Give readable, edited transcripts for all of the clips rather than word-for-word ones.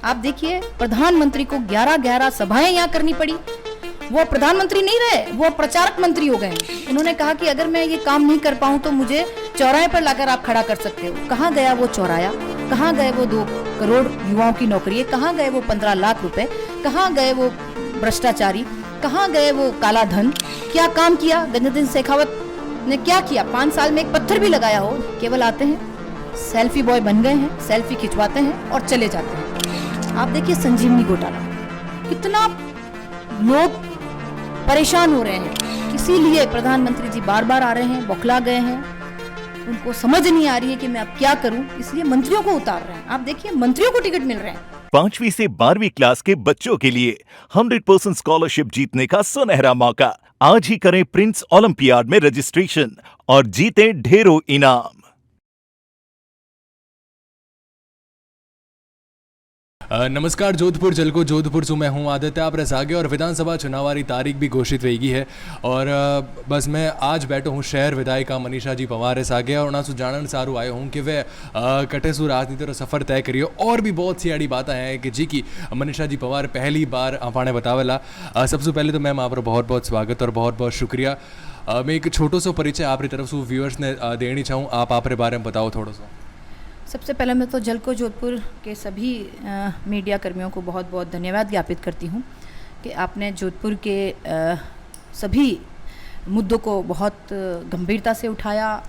आप देखिए प्रधानमंत्री को 11 सभाएं यहाँ करनी पड़ी। वो प्रधानमंत्री नहीं रहे, वो प्रचारक मंत्री हो गए। उन्होंने कहा कि अगर मैं ये काम नहीं कर पाऊं तो मुझे चौराहे पर लाकर आप खड़ा कर सकते हो। कहाँ गया वो चौराया, कहाँ गए वो 2 करोड़ युवाओं की नौकरी, कहाँ गए वो 15 लाख रुपए, कहाँ गए वो भ्रष्टाचारी, कहाँ गए वो काला धन। क्या काम किया गजेंद्र सिंह शेखावत ने, क्या किया? 5 साल में एक पत्थर भी लगाया हो? केवल आते हैं, सेल्फी बॉय बन गए हैं, सेल्फी खिंचवाते हैं और चले जाते हैं। आप देखिए संजीवनी घोटाला, कितना लोग परेशान हो रहे हैं, इसीलिए प्रधानमंत्री जी बार बार आ रहे हैं, बौखला गए हैं, उनको समझ नहीं आ रही है कि मैं अब क्या करूं, इसलिए मंत्रियों को उतार रहे हैं। आप देखिए मंत्रियों को टिकट मिल रहे हैं। 5वीं से 12वीं क्लास के बच्चों के लिए 100% स्कॉलरशिप जीतने का सुनहरा मौका। आज ही करें प्रिंस ओलंपियाड में रजिस्ट्रेशन और जीते ढेरों इनाम। नमस्कार, जोधपुर जलको जोधपुर से मैं हूँ आदित्य आप रसागे और विधानसभा चुनाव वाली तारीख भी घोषित होगी है। और बस मैं आज बैठा हूँ शहर विधायिका मनीषा जी पवार सागे और ना जानन सारू आयो हूँ कि वे कटे सु राजनीति रो सफ़र तय करियो। और भी बहुत सी अड़ी बातें हैं कि जी की मनीषा जी पवार पहली बार अपाने बतावेला। सबसे पहले तो मैम आप बहुत बहुत स्वागत और बहुत बहुत शुक्रिया। मैं एक छोटो सो परिचय आपकी तरफ से व्यूअर्स ने देनी चाहूँ, आप आपके बारे में बताओ थोड़ा सा। सबसे पहले मैं तो जलको जोधपुर के सभी मीडिया कर्मियों को बहुत बहुत धन्यवाद ज्ञापित करती हूँ कि आपने जोधपुर के सभी मुद्दों को बहुत गंभीरता से उठाया।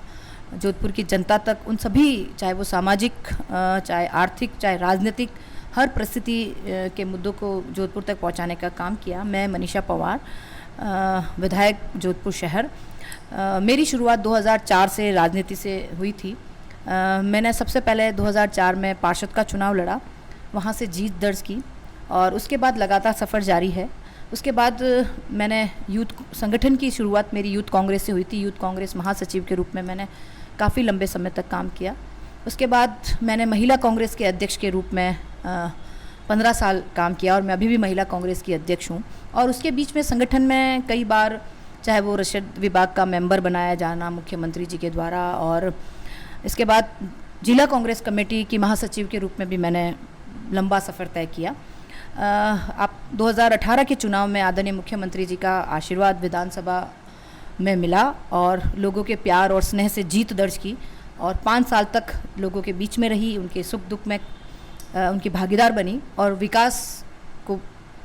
जोधपुर की जनता तक उन सभी, चाहे वो सामाजिक, चाहे आर्थिक, चाहे राजनीतिक, हर परिस्थिति के मुद्दों को जोधपुर तक पहुँचाने का काम किया। मैं मनीषा पवार, विधायक जोधपुर शहर। मेरी शुरुआत 2004 से राजनीति से हुई थी। मैंने सबसे पहले 2004 में पार्षद का चुनाव लड़ा, वहाँ से जीत दर्ज की और उसके बाद लगातार सफ़र जारी है। उसके बाद मैंने यूथ संगठन की शुरुआत मेरी यूथ कांग्रेस से हुई थी। यूथ कांग्रेस महासचिव के रूप में मैंने काफ़ी लंबे समय तक काम किया। उसके बाद मैंने महिला कांग्रेस के अध्यक्ष के रूप में 15 साल काम किया और मैं अभी भी महिला कांग्रेस की अध्यक्ष हूँ। और उसके बीच में संगठन में कई बार, चाहे वो रसद विभाग का मेंबर बनाया जाना मुख्यमंत्री जी के द्वारा, और इसके बाद जिला कांग्रेस कमेटी की महासचिव के रूप में भी मैंने लंबा सफ़र तय किया। आप 2018 के चुनाव में आदरणीय मुख्यमंत्री जी का आशीर्वाद विधानसभा में मिला और लोगों के प्यार और स्नेह से जीत दर्ज की और 5 साल तक लोगों के बीच में रही, उनके सुख दुख में उनकी भागीदार बनी और विकास को,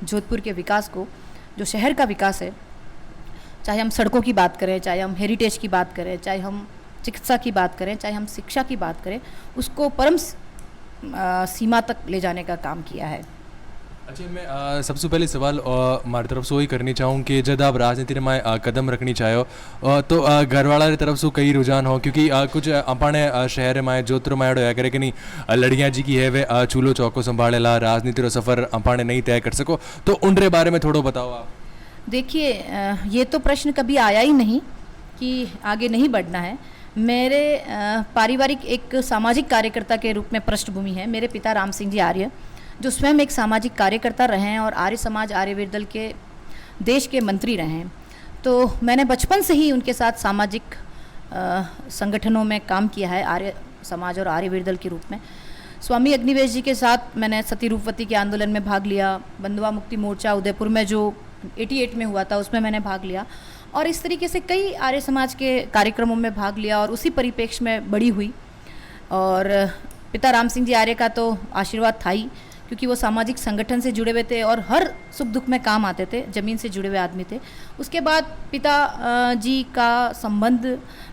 जोधपुर के विकास को, जो शहर का विकास है, चाहे हम सड़कों की बात करें, चाहे हम हेरिटेज की बात करें, चाहे हम चिकित्सा की बात करें, चाहे हम शिक्षा की बात करें, उसको परम सीमा तक ले जाने का काम किया है। अच्छा, मैं सबसे पहले सवाल हमारी तरफ से वही करनी चाहूँ कि जब आप राजनीति में कदम रखनी चाहो तो घर वाला की तरफ से कई रुझान हो, क्योंकि कुछ अपने शहर में जोधपुर में होया करे कि नहीं लड़ियाँ जी की है वे चूल्हो चौको संभालेला, राजनीति रो सफ़र अपने नहीं तय कर सको, तो उनके बारे में थोड़ा बताओ आप। देखिए, ये तो प्रश्न कभी आया ही नहीं कि आगे नहीं बढ़ना है। मेरे पारिवारिक एक सामाजिक कार्यकर्ता के रूप में पृष्ठभूमि है। मेरे पिता राम सिंह जी आर्य, जो स्वयं एक सामाजिक कार्यकर्ता रहे हैं और आर्य समाज आर्यवीर दल के देश के मंत्री रहे हैं। तो मैंने बचपन से ही उनके साथ सामाजिक संगठनों में काम किया है, आर्य समाज और आर्यवीर दल के रूप में। स्वामी अग्निवेश जी के साथ मैंने सती रूपवती के आंदोलन में भाग लिया। बंधुआ मुक्ति मोर्चा उदयपुर में जो 88 में हुआ था उसमें मैंने भाग लिया और इस तरीके से कई आर्य समाज के कार्यक्रमों में भाग लिया और उसी परिप्रेक्ष्य में बड़ी हुई। और पिता राम सिंह जी आर्य का तो आशीर्वाद था ही, क्योंकि वो सामाजिक संगठन से जुड़े हुए थे और हर सुख दुख में काम आते थे, ज़मीन से जुड़े हुए आदमी थे। उसके बाद पिता जी का संबंध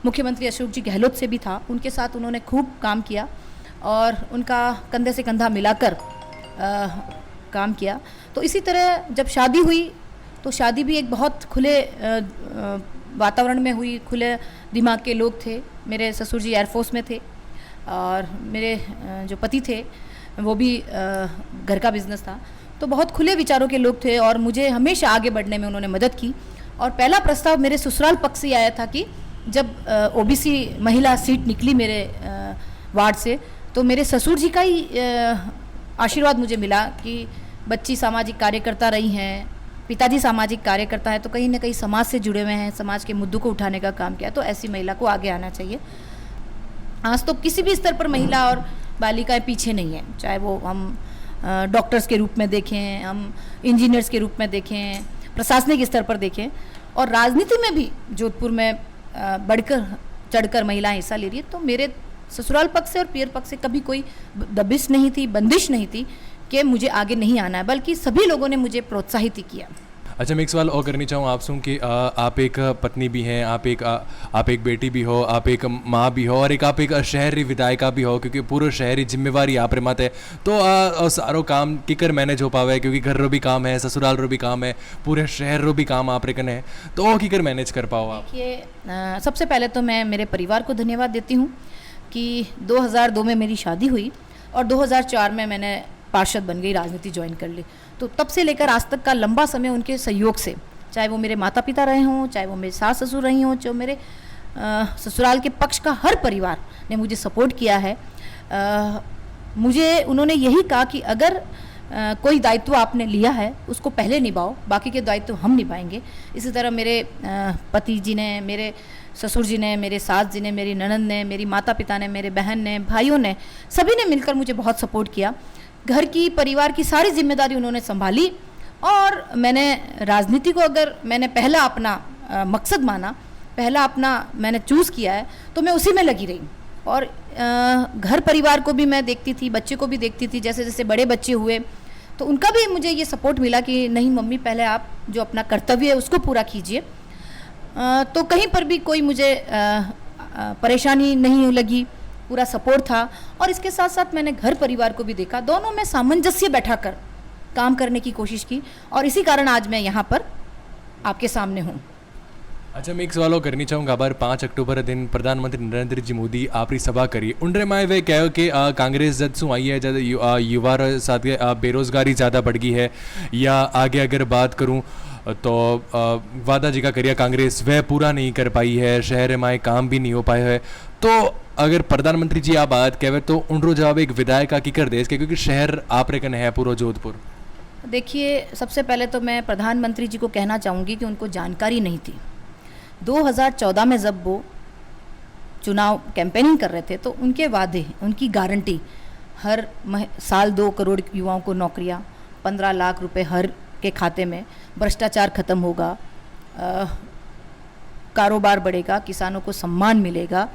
मुख्यमंत्री अशोक जी गहलोत से भी था, उनके साथ उन्होंने खूब काम किया और उनका कंधे से कंधा मिलाकर काम किया। तो इसी तरह जब शादी हुई तो शादी भी एक बहुत खुले वातावरण में हुई, खुले दिमाग के लोग थे। मेरे ससुर जी एयरफोर्स में थे और मेरे जो पति थे वो भी घर का बिजनेस था, तो बहुत खुले विचारों के लोग थे और मुझे हमेशा आगे बढ़ने में उन्होंने मदद की। और पहला प्रस्ताव मेरे ससुराल पक्ष से आया था कि जब ओबीसी महिला सीट निकली मेरे वार्ड से, तो मेरे ससुर जी का ही आशीर्वाद मुझे मिला कि बच्ची सामाजिक कार्यकर्ता रही हैं, पिताजी सामाजिक कार्यकर्ता है, तो कहीं ना कहीं समाज से जुड़े हुए हैं, समाज के मुद्दों को उठाने का काम किया, तो ऐसी महिला को आगे आना चाहिए। आज तो किसी भी स्तर पर महिला और बालिकाएं पीछे नहीं है, चाहे वो हम डॉक्टर्स के रूप में देखें, हम इंजीनियर्स के रूप में देखें, प्रशासनिक स्तर पर देखें, और राजनीति में भी जोधपुर में बढ़कर चढ़कर महिलाएं हिस्सा ले रही है। तो मेरे ससुराल पक्ष से और पियर पक्ष से कभी कोई दबिश नहीं थी, बंदिश नहीं थी कि मुझे आगे नहीं आना है, बल्कि सभी लोगों ने मुझे प्रोत्साहित ही किया। अच्छा, मैं एक सवाल और करनी चाहूँ आपसे कि आप एक पत्नी भी हैं, आप एक बेटी भी हो, आप एक माँ भी हो, और आप एक शहरी विधायिका भी हो, क्योंकि पूरा शहरी जिम्मेवारी आप रे मत है। तो सारो काम किकर मैनेज हो पावे, क्योंकि घर रो भी काम है, ससुराल रो भी काम है, पूरे शहर रो भी काम आप रे कने है, तो किकर मैनेज कर पाओ आप? देखिए, सबसे पहले तो मैं मेरे परिवार को धन्यवाद देती हूँ कि 2002 में मेरी शादी हुई और 2004 में मैंने पार्षद बन गई, राजनीति ज्वाइन कर ली। तो तब से लेकर आज तक का लंबा समय उनके सहयोग से, चाहे वो मेरे माता पिता रहे हों, चाहे वो मेरे सास ससुर रही हों, जो मेरे ससुराल के पक्ष का हर परिवार ने मुझे सपोर्ट किया है। मुझे उन्होंने यही कहा कि अगर कोई दायित्व आपने लिया है उसको पहले निभाओ, बाकी के दायित्व हम निभाएंगे। इसी तरह मेरे पति जी ने, मेरे ससुर जी ने, मेरे सास जी ने, मेरी ननद ने, मेरी माता पिता ने, मेरे बहन ने, भाइयों ने, सभी ने मिलकर मुझे बहुत सपोर्ट किया। घर की, परिवार की सारी जिम्मेदारी उन्होंने संभाली, और मैंने राजनीति को अगर मैंने पहला अपना मकसद माना, पहला अपना मैंने चूज़ किया है, तो मैं उसी में लगी रही। और घर परिवार को भी मैं देखती थी, बच्चे को भी देखती थी, जैसे जैसे बड़े बच्चे हुए तो उनका भी मुझे ये सपोर्ट मिला कि नहीं मम्मी, पहले आप जो अपना कर्तव्य है उसको पूरा कीजिए। तो कहीं पर भी कोई मुझे परेशानी नहीं लगी, पूरा सपोर्ट था। और इसके साथ साथ मैंने घर परिवार को भी देखा, दोनों में सामंजस्य बैठाकर काम करने की कोशिश की, और इसी कारण आज मैं यहाँ पर आपके सामने हूँ। अच्छा, मैं एक सवाल और करनी चाहूँगा। बार 5 अक्टूबर दिन प्रधानमंत्री नरेंद्र जी मोदी आपरी सभा करी, उनरे माए वे कहो कि कांग्रेस जब से आई है, जब युवा साथ बेरोजगारी ज़्यादा बढ़ गई है, या आगे अगर बात करूँ तो वादा जी का करिया कांग्रेस वह पूरा नहीं कर पाई है, शहर में काम भी नहीं हो पाया है। तो अगर प्रधानमंत्री जी आप बात कहे तो उनरो जवाब एक विधायक की कर देश के, क्योंकि शहर आप रेकन है पूरा जोधपुर। देखिए, सबसे पहले तो मैं प्रधानमंत्री जी को कहना चाहूँगी कि उनको जानकारी नहीं थी। 2014 में जब वो चुनाव कैंपेनिंग कर रहे थे तो उनके वादे, उनकी गारंटी, हर साल 2 करोड़ युवाओं को नौकरियाँ, 15 लाख रुपए हर के खाते में, भ्रष्टाचार खत्म होगा, कारोबार बढ़ेगा, किसानों को सम्मान मिलेगा,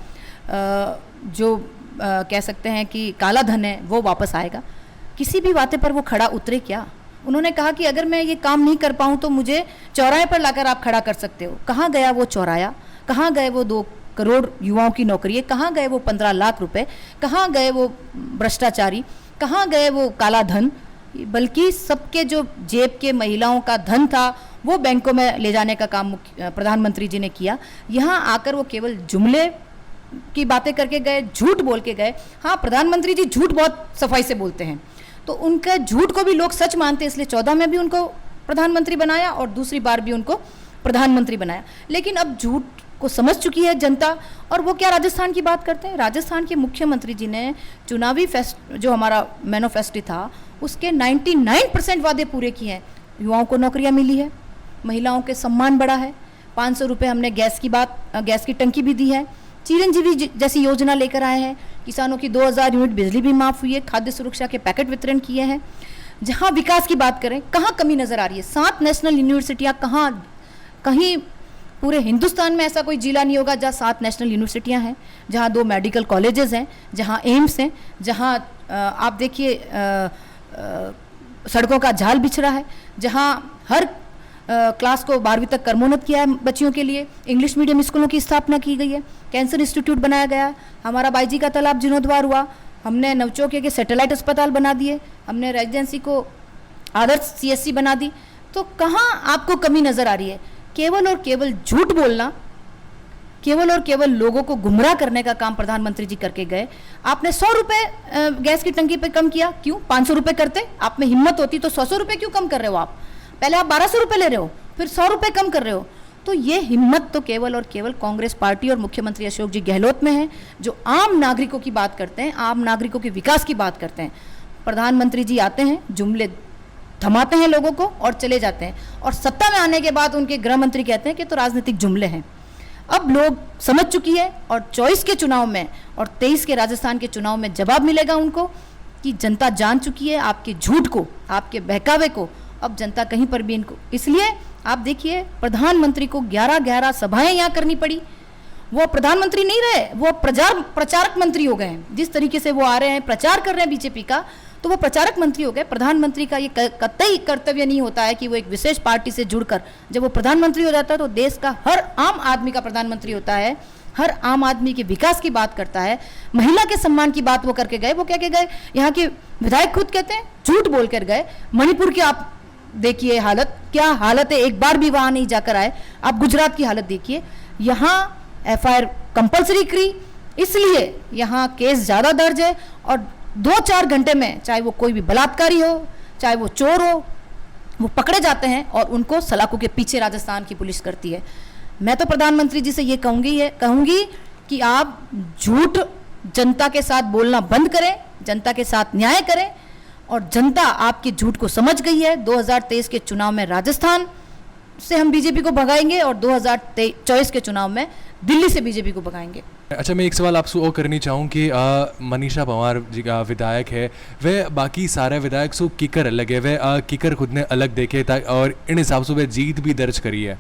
जो कह सकते हैं कि काला धन है वो वापस आएगा। किसी भी बातें पर वो खड़ा उतरे क्या? उन्होंने कहा कि अगर मैं ये काम नहीं कर पाऊँ तो मुझे चौराहे पर लाकर आप खड़ा कर सकते हो। कहाँ गया वो चौराया? कहाँ गए वो 2 करोड़ युवाओं की नौकरी? कहाँ गए वो 15 लाख रुपए? कहाँ गए वो भ्रष्टाचारी? कहाँ गए वो काला धन? बल्कि सबके जो जेब के महिलाओं का धन था वो बैंकों में ले जाने का काम प्रधानमंत्री जी ने किया। यहाँ आकर वो केवल जुमले की बातें करके गए, झूठ बोल के गए। हाँ, प्रधानमंत्री जी झूठ बहुत सफाई से बोलते हैं, तो उनका झूठ को भी लोग सच मानते, इसलिए 14 में भी उनको प्रधानमंत्री बनाया और दूसरी बार भी उनको प्रधानमंत्री बनाया। लेकिन अब झूठ को समझ चुकी है जनता, और वो क्या राजस्थान की बात करते हैं। राजस्थान के मुख्यमंत्री जी ने चुनावी जो हमारा मैनिफेस्टो था उसके 99% वादे पूरे किए हैं। युवाओं को नौकरियां मिली है, महिलाओं के सम्मान बढ़ा है, 500 रुपये हमने गैस की टंकी भी दी है, चिरंजीवी जैसी योजना लेकर आए हैं, किसानों की 2000 यूनिट बिजली भी माफ़ हुई है, खाद्य सुरक्षा के पैकेट वितरण किए हैं। जहाँ विकास की बात करें, कहाँ कमी नज़र आ रही है? 7 नेशनल यूनिवर्सिटियाँ, कहीं पूरे हिंदुस्तान में ऐसा कोई जिला नहीं होगा जहाँ 7 नेशनल यूनिवर्सिटियाँ हैं, जहाँ 2 मेडिकल कॉलेजेस हैं, जहाँ एम्स हैं, जहाँ आप देखिए सड़कों का जाल बिछ रहा है, जहाँ हर क्लास को 12वीं तक क्रमोन्नत किया है बच्चियों के लिए, इंग्लिश मीडियम स्कूलों की स्थापना की गई है, कैंसर इंस्टीट्यूट बनाया गया है, हमारा बाईजी का तालाब जीर्णोद्वार हुआ, हमने नवचौके के सैटेलाइट अस्पताल बना दिए, हमने रेजिडेंसी को आदर्श CSC बना दी। तो कहाँ आपको कमी नज़र आ रही है? केवल और केवल झूठ बोलना, केवल और केवल लोगों को गुमराह करने का काम प्रधानमंत्री जी करके गए। आपने 100 रुपये गैस की टंकी पे कम किया, क्यों? 500 रुपये करते। आप में हिम्मत होती तो 100 रुपये क्यों कम कर रहे हो? आप पहले आप 1200 रुपये ले रहे हो, फिर 100 रुपये कम कर रहे हो। तो ये हिम्मत तो केवल और केवल कांग्रेस पार्टी और मुख्यमंत्री अशोक जी गहलोत में है, जो आम नागरिकों की बात करते हैं, आम नागरिकों के विकास की बात करते हैं। प्रधानमंत्री जी आते हैं, जुमले थमाते हैं लोगों को और चले जाते हैं, और सत्ता में आने के बाद उनके गृह मंत्री कहते हैं कि तो राजनीतिक जुमले हैं। अब लोग समझ चुकी है, और 24 के चुनाव में और 23 के राजस्थान के चुनाव में जवाब मिलेगा उनको कि जनता जान चुकी है आपके झूठ को, आपके बहकावे को। अब जनता कहीं पर भी इनको, इसलिए आप देखिए प्रधानमंत्री को 11 सभाएं यहाँ करनी पड़ी। वो प्रधानमंत्री नहीं रहे, वो प्रचारक मंत्री हो गए हैं। जिस तरीके से वो आ रहे हैं, प्रचार कर रहे हैं बीजेपी का, तो वो प्रचारक मंत्री हो गए। प्रधानमंत्री का ये कतई कर्तव्य नहीं होता है कि वो एक विशेष पार्टी से जुड़कर, जब वो प्रधानमंत्री हो जाता है तो देश का हर आम आदमी का प्रधानमंत्री होता है, हर आम आदमी के विकास की बात करता है। महिला के सम्मान की बात वो करके गए। वो क्या के गए, यहाँ के विधायक खुद कहते हैं झूठ बोल कर गए। मणिपुर की आप देखिए हालत, क्या हालत है, एक बार भी वहां नहीं जाकर आए। आप गुजरात की हालत देखिए, यहाँ FIR कंपलसरी करी, इसलिए यहाँ केस ज़्यादा दर्ज है और 2-4 घंटे में, चाहे वो कोई भी बलात्कारी हो, चाहे वो चोर हो, वो पकड़े जाते हैं और उनको सलाखों के पीछे राजस्थान की पुलिस करती है। मैं तो प्रधानमंत्री जी से ये कहूँगी कि आप झूठ जनता के साथ बोलना बंद करें, जनता के साथ न्याय करें। और जनता आपके झूठ को समझ गई है। 2023 के चुनाव में राजस्थान से हम बीजेपी को भगाएंगे और 2024 के चुनाव में दिल्ली से बीजेपी को भगाएंगे। अच्छा, मैं एक सवाल आपसे और करनी चाहूँ कि मनीषा पंवार जी का विधायक है, वह बाकी सारे विधायक से किकर अलग है, वह किकर खुद ने अलग देखे था और इन हिसाब से वह जीत भी दर्ज करी है।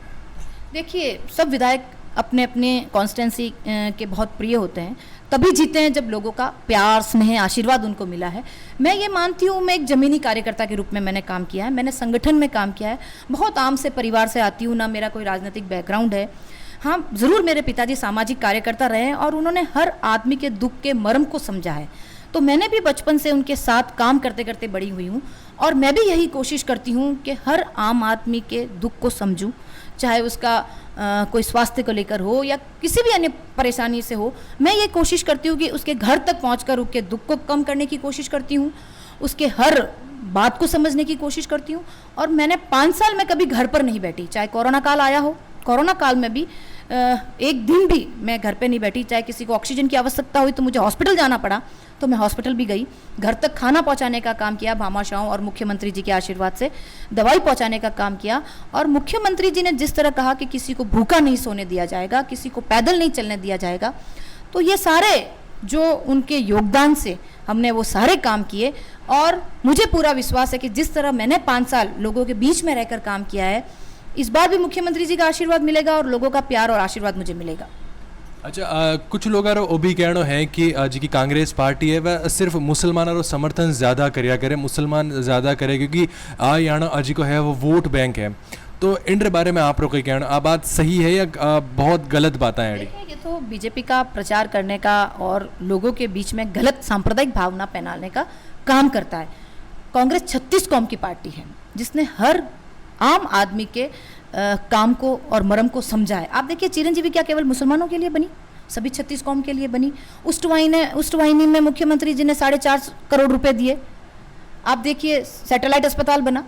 देखिए, सब विधायक अपने अपने कॉन्स्टिट्यूंसी के बहुत प्रिय होते हैं, तभी जीते हैं जब लोगों का प्यार, स्नेह, आशीर्वाद उनको मिला है। मैं ये मानती हूँ, मैं एक ज़मीनी कार्यकर्ता के रूप में मैंने काम किया है, मैंने संगठन में काम किया है, बहुत आम से परिवार से आती हूँ, ना मेरा कोई राजनीतिक बैकग्राउंड है। हाँ, ज़रूर मेरे पिताजी सामाजिक कार्यकर्ता रहे हैं और उन्होंने हर आदमी के दुख के मर्म को समझा है। तो मैंने भी बचपन से उनके साथ काम करते करते बड़ी हुई हूँ और मैं भी यही कोशिश करती हूँ कि हर आम आदमी के दुख को समझूँ, चाहे उसका कोई स्वास्थ्य को लेकर हो या किसी भी अन्य परेशानी से हो। मैं ये कोशिश करती हूँ कि उसके घर तक पहुँचकर उसके दुख को कम करने की कोशिश करती हूँ, उसके हर बात को समझने की कोशिश करती हूँ। और मैंने 5 साल में कभी घर पर नहीं बैठी, चाहे कोरोना काल आया हो, कोरोना काल में भी एक दिन भी मैं घर पे नहीं बैठी। चाहे किसी को ऑक्सीजन की आवश्यकता हुई तो मुझे हॉस्पिटल जाना पड़ा, तो मैं हॉस्पिटल भी गई। घर तक खाना पहुंचाने का काम किया भामाशाहों और मुख्यमंत्री जी के आशीर्वाद से, दवाई पहुंचाने का काम किया। और मुख्यमंत्री जी ने जिस तरह कहा कि किसी को भूखा नहीं सोने दिया जाएगा, किसी को पैदल नहीं चलने दिया जाएगा, तो ये सारे जो उनके योगदान से हमने वो सारे काम किए। और मुझे पूरा विश्वास है कि जिस तरह मैंने 5 साल लोगों के बीच में रहकर काम किया है, इस बार भी मुख्यमंत्री जी का आशीर्वाद मिलेगा और लोगों का प्यार और आशीर्वाद मुझे मिलेगा। अच्छा, कुछ लोग वो भी कहना है कि जी की कांग्रेस पार्टी है वह सिर्फ मुसलमान और समर्थन ज़्यादा करिया करे, मुसलमान ज़्यादा करे, क्योंकि यहाँ अजी को है वो वोट बैंक है। तो इन बारे में आप लोग क्या कहना, आ बात सही है या बहुत गलत बात है? ये तो बीजेपी का प्रचार करने का और लोगों के बीच में गलत सांप्रदायिक भावना फैलाने का काम करता है। कांग्रेस 36 कौम की पार्टी है जिसने हर आम आदमी के काम को और मर्म को समझा है। आप देखिए, चिरंजीवी क्या केवल मुसलमानों के लिए बनी, सभी 36 कौम के लिए बनी। उष्टवाहिनी में मुख्यमंत्री जी ने 4.5 करोड़ रुपए दिए। आप देखिए, सैटेलाइट अस्पताल बना।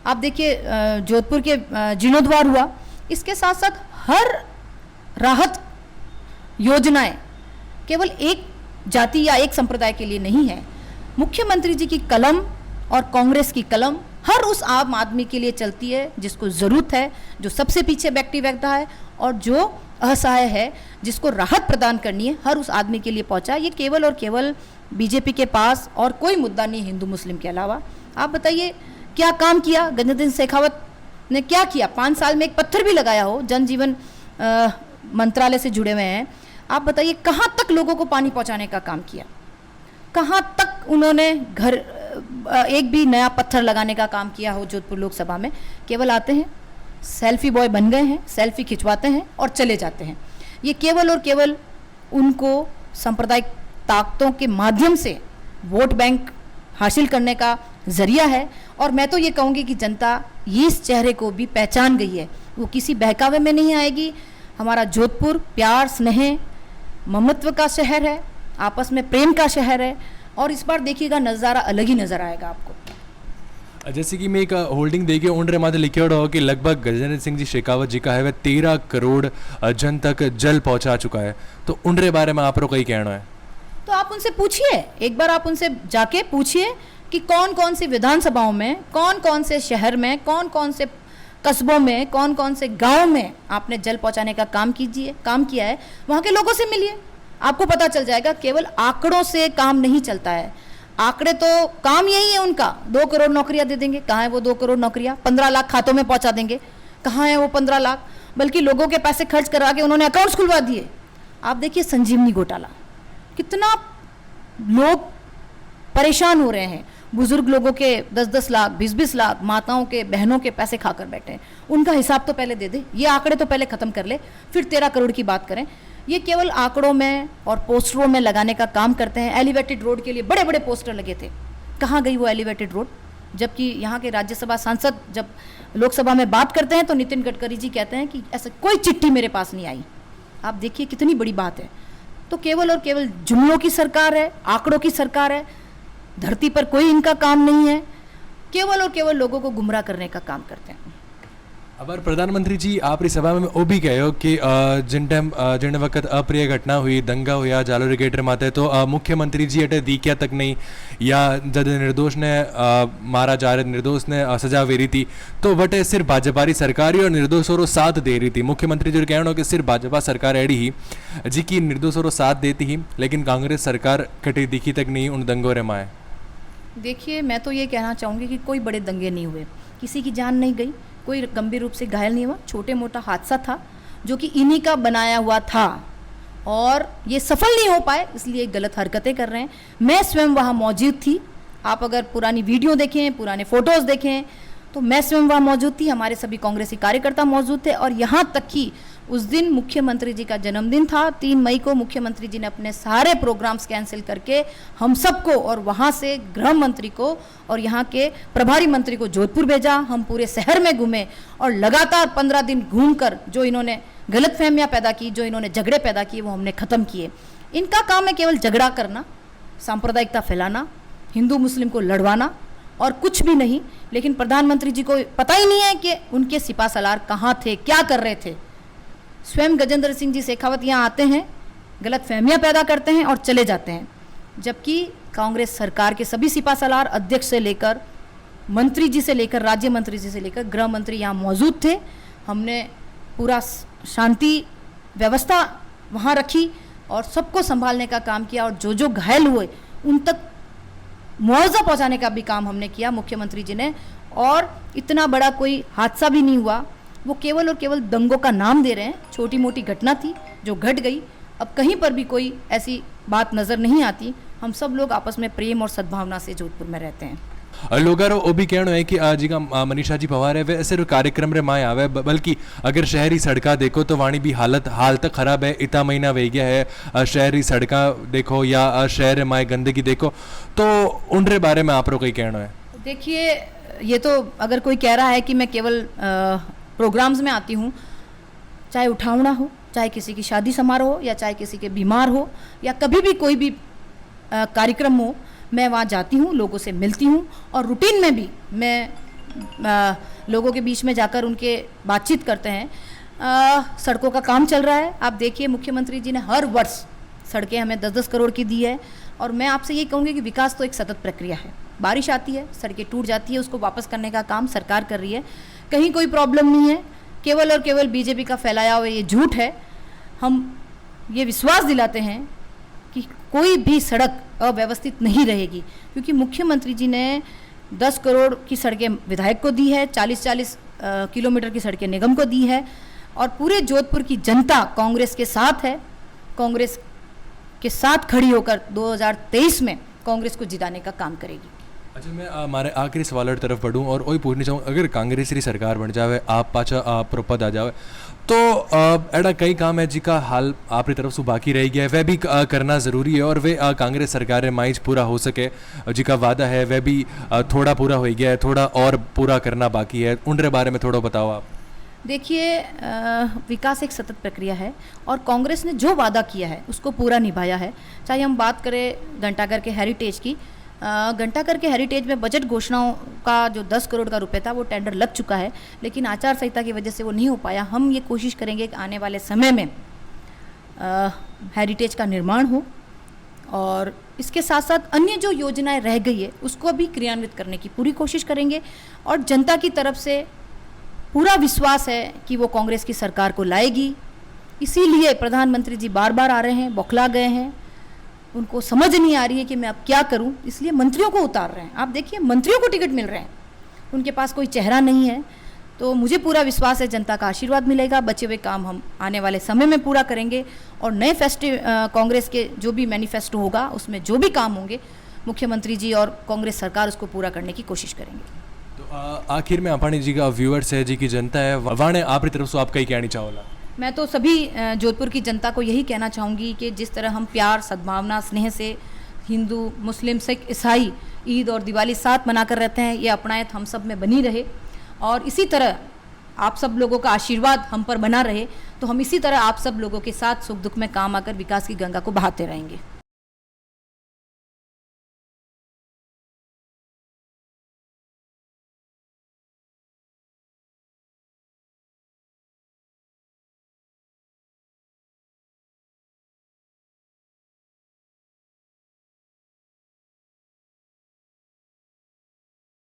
आप देखिए, जोधपुर के जीर्णोद्वार हुआ। इसके साथ साथ हर राहत योजनाएं केवल एक जाति या एक संप्रदाय के लिए नहीं है। मुख्यमंत्री जी की कलम और कांग्रेस की कलम हर उस आम आदमी के लिए चलती है जिसको ज़रूरत है, जो सबसे पीछे बैठा है और जो असहाय है, जिसको राहत प्रदान करनी है, हर उस आदमी के लिए पहुंचा। ये केवल और केवल बीजेपी के पास और कोई मुद्दा नहीं हिंदू मुस्लिम के अलावा। आप बताइए क्या काम किया गजेंद्र सिंह शेखावत ने, क्या किया? 5 साल में एक पत्थर भी लगाया हो? जन जीवन मंत्रालय से जुड़े हुए हैं। आप बताइए कहाँ तक लोगों को पानी पहुँचाने का काम किया, कहाँ तक उन्होंने घर एक भी नया पत्थर लगाने का काम किया हो जोधपुर लोकसभा में? केवल आते हैं, सेल्फी बॉय बन गए हैं, सेल्फी खिंचवाते हैं और चले जाते हैं। ये केवल और केवल उनको सांप्रदायिक ताकतों के माध्यम से वोट बैंक हासिल करने का जरिया है। और मैं तो ये कहूँगी कि जनता ये इस चेहरे को भी पहचान गई है, वो किसी बहकावे में नहीं आएगी। हमारा जोधपुर प्यार, स्नेह, ममत्व का शहर है, आपस में प्रेम का शहर है और इस बार देखिएगा नज़ारा अलग ही नज़र आएगा आपको। जैसे कि मैं एक होल्डिंग देखिए उनरे माथे लिखे हो कि लगभग गजेंद्र सिंह जी शेखावत जी का है वह 13 करोड़ जन तक जल पहुंचा चुका है। तो उनरे बारे में आप लोग कहीं कहना है? तो आप उनसे पूछिए, एक बार आप उनसे जाके पूछिए कि कौन कौन सी विधानसभाओं में, कौन कौन से शहर में, कौन कौन से कस्बों में, कौन कौन से गाँव में आपने जल पहुँचाने का काम किया है। वहाँ के लोगों से मिलिए, आपको पता चल जाएगा। केवल आंकड़ों से काम नहीं चलता है, आंकड़े तो काम यही है उनका, 2 करोड़ नौकरियां दे देंगे। कहाँ है वो 2 करोड़ नौकरियां? 15 लाख खातों में पहुंचा देंगे। कहाँ है वो 15 लाख? बल्कि लोगों के पैसे खर्च करा के उन्होंने अकाउंट्स खुलवा दिए। आप देखिए संजीवनी घोटाला, कितना लोग परेशान हो रहे हैं। बुजुर्ग लोगों के 10-10 लाख, 20-20 लाख, माताओं के, बहनों के पैसे खाकर बैठे हैं। उनका हिसाब तो पहले दे दे, ये आंकड़े तो पहले खत्म कर ले, फिर 13 करोड़ की बात करें। ये केवल आंकड़ों में और पोस्टरों में लगाने का काम करते हैं। एलिवेटेड रोड के लिए बड़े बड़े पोस्टर लगे थे, कहाँ गई वो एलिवेटेड रोड? जबकि यहाँ के राज्यसभा सांसद जब लोकसभा में बात करते हैं तो नितिन गडकरी जी कहते हैं कि ऐसा कोई चिट्ठी मेरे पास नहीं आई। आप देखिए कितनी बड़ी बात है। तो केवल और केवल जुमलों की सरकार है, आंकड़ों की सरकार है, धरती पर कोई इनका काम नहीं है, केवल और केवल लोगों को गुमराह करने का काम करते हैं। अबर प्रधानमंत्री जी आपरी सभा में वो भी कहो कि जिन वक्त अप्रिय घटना हुई, दंगा हुआ जालोरी गेट माते, तो मुख्यमंत्री जी अटे दीख्या तक नहीं, या जब निर्दोष ने मारा जा रहे, निर्दोष ने सजा वेरी थी, तो वटे सिर्फ भाजपा री सरकार और निर्दोषों को साथ दे रही थी। मुख्यमंत्री जी कहना कि सिर्फ भाजपा सरकार एड़ी ही जी की निर्दोषों को साथ देती ही, लेकिन कांग्रेस सरकार कटी दिखी तक नहीं उन दंगों रे माए। देखिए मैं तो ये कहना चाहूँगी कि कोई बड़े दंगे नहीं हुए, किसी की जान नहीं गई, कोई गंभीर रूप से घायल नहीं हुआ। छोटे मोटा हादसा था जो कि इन्हीं का बनाया हुआ था और ये सफल नहीं हो पाए, इसलिए गलत हरकतें कर रहे हैं। मैं स्वयं वहाँ मौजूद थी। आप अगर पुरानी वीडियो देखें, पुराने फोटोज़ देखें तो मैं स्वयं वहाँ मौजूद थी, हमारे सभी कांग्रेसी कार्यकर्ता मौजूद थे। और यहाँ तक कि उस दिन मुख्यमंत्री जी का जन्मदिन था, 3 मई को मुख्यमंत्री जी ने अपने सारे प्रोग्राम्स कैंसिल करके हम सबको और वहाँ से गृह मंत्री को और यहाँ के प्रभारी मंत्री को जोधपुर भेजा। हम पूरे शहर में घूमे और लगातार 15 दिन घूमकर जो इन्होंने गलतफहमियाँ पैदा की, जो इन्होंने झगड़े पैदा किए, वो हमने ख़त्म किए। इनका काम है केवल झगड़ा करना, सांप्रदायिकता फैलाना, हिंदू मुस्लिम को लड़वाना और कुछ भी नहीं। लेकिन प्रधानमंत्री जी को पता ही नहीं है कि उनके सिपा सलार कहाँ थे, क्या कर रहे थे। स्वयं गजेंद्र सिंह जी शेखावत यहाँ आते हैं, गलत फहमियाँ पैदा करते हैं और चले जाते हैं, जबकि कांग्रेस सरकार के सभी सिपा सलार, अध्यक्ष से लेकर मंत्री जी से लेकर राज्य मंत्री जी से लेकर गृह मंत्री यहाँ मौजूद थे। हमने पूरा शांति व्यवस्था वहाँ रखी और सबको संभालने का काम किया और जो जो घायल हुए उन तक मुआवजा पहुँचाने का भी काम हमने किया मुख्यमंत्री जी ने। और इतना बड़ा कोई हादसा भी नहीं हुआ, वो केवल और केवल दंगों का नाम दे रहे हैं। छोटी मोटी घटना थी जो घट गई, अब कहीं पर भी कोई ऐसी बात नज़र नहीं आती। हम सब लोग आपस में प्रेम और सद्भावना से जोधपुर में रहते हैं। लोगारो वो भी कहना है कि जी का मनीषा जी पवार है वे सिर्फ कार्यक्रम रे माए आवे, बल्कि अगर शहरी सड़का देखो तो वाणी भी हाल तक खराब है। इतना महीना वे गया है, शहरी सड़का देखो या शहर माए गंदगी देखो, तो उनरे बारे में आप लोग कहीं कहना है? देखिए ये तो अगर कोई कह रहा है कि मैं केवल प्रोग्राम्स में आती हूँ, चाहे उठावना हो, चाहे किसी की शादी समारोह हो, या चाहे किसी के बीमार हो, या कभी भी कोई भी कार्यक्रम हो, मैं वहाँ जाती हूँ, लोगों से मिलती हूँ और रूटीन में भी मैं लोगों के बीच में जाकर उनके बातचीत करते हैं। सड़कों का काम चल रहा है, आप देखिए मुख्यमंत्री जी ने हर वर्ष सड़कें हमें 10-10 करोड़ की दी है। और मैं आपसे ये कहूँगी कि विकास तो एक सतत प्रक्रिया है। बारिश आती है, सड़कें टूट जाती है, उसको वापस करने का काम सरकार कर रही है, कहीं कोई प्रॉब्लम नहीं है। केवल और केवल बीजेपी का फैलाया हुआ ये झूठ है। हम ये विश्वास दिलाते हैं कि कोई भी सड़क अव्यवस्थित नहीं रहेगी, क्योंकि मुख्यमंत्री जी ने 10 करोड़ की सड़कें विधायक को दी है, 40-40 किलोमीटर की सड़कें निगम को दी है और पूरे जोधपुर की जनता कांग्रेस के साथ है। कांग्रेस के साथ खड़ी होकर 2023 में कांग्रेस को जिताने का काम करेगी। अच्छा, मैं हमारे आखिरी सवाल की तरफ बढ़ूँ और वही पूछना चाहूँ, अगर कांग्रेस की सरकार बन जावे, आप पाचा प्रोपद आ जावे, तो ऐसा कई काम है जिका हाल आपकी तरफ से बाकी रह गया है, वह भी करना ज़रूरी है और वे कांग्रेस सरकार माइज पूरा हो सके, जिका वादा है वह भी थोड़ा पूरा हो गया है, थोड़ा और पूरा करना बाकी है, उनके बारे में थोड़ा बताओ आप। देखिए विकास एक सतत प्रक्रिया है और कांग्रेस ने जो वादा किया है उसको पूरा निभाया है। चाहे हम बात करें घंटाघर के हेरिटेज की, घंटाघर के हेरिटेज में बजट घोषणाओं का जो 10 करोड़ का रुपए था वो टेंडर लग चुका है, लेकिन आचार संहिता की वजह से वो नहीं हो पाया। हम ये कोशिश करेंगे कि आने वाले समय में हेरिटेज का निर्माण हो और इसके साथ साथ अन्य जो योजनाएं रह गई है उसको भी क्रियान्वित करने की पूरी कोशिश करेंगे। और जनता की तरफ से पूरा विश्वास है कि वो कांग्रेस की सरकार को लाएगी, इसीलिए प्रधानमंत्री जी बार बार आ रहे हैं, बौखला गए हैं। उनको समझ नहीं आ रही है कि मैं अब क्या करूं, इसलिए मंत्रियों को उतार रहे हैं। आप देखिए मंत्रियों को टिकट मिल रहे हैं, उनके पास कोई चेहरा नहीं है। तो मुझे पूरा विश्वास है जनता का आशीर्वाद मिलेगा, बचे हुए काम हम आने वाले समय में पूरा करेंगे और नए कांग्रेस के जो भी मैनिफेस्टो होगा उसमें जो भी काम होंगे मुख्यमंत्री जी और कांग्रेस सरकार उसको पूरा करने की कोशिश करेंगे। तो आखिर में अपाणी जी का व्यूअर्स है जी की जनता है वाणे आपकी तरफ से आप कई कहनी चाहोला? मैं तो सभी जोधपुर की जनता को यही कहना चाहूँगी कि जिस तरह हम प्यार सद्भावना स्नेह से हिंदू मुस्लिम सिख ईसाई ईद और दिवाली साथ मनाकर रहते हैं, ये अपनायत हम सब में बनी रहे और इसी तरह आप सब लोगों का आशीर्वाद हम पर बना रहे, तो हम इसी तरह आप सब लोगों के साथ सुख दुख में काम आकर विकास की गंगा को बहाते रहेंगे।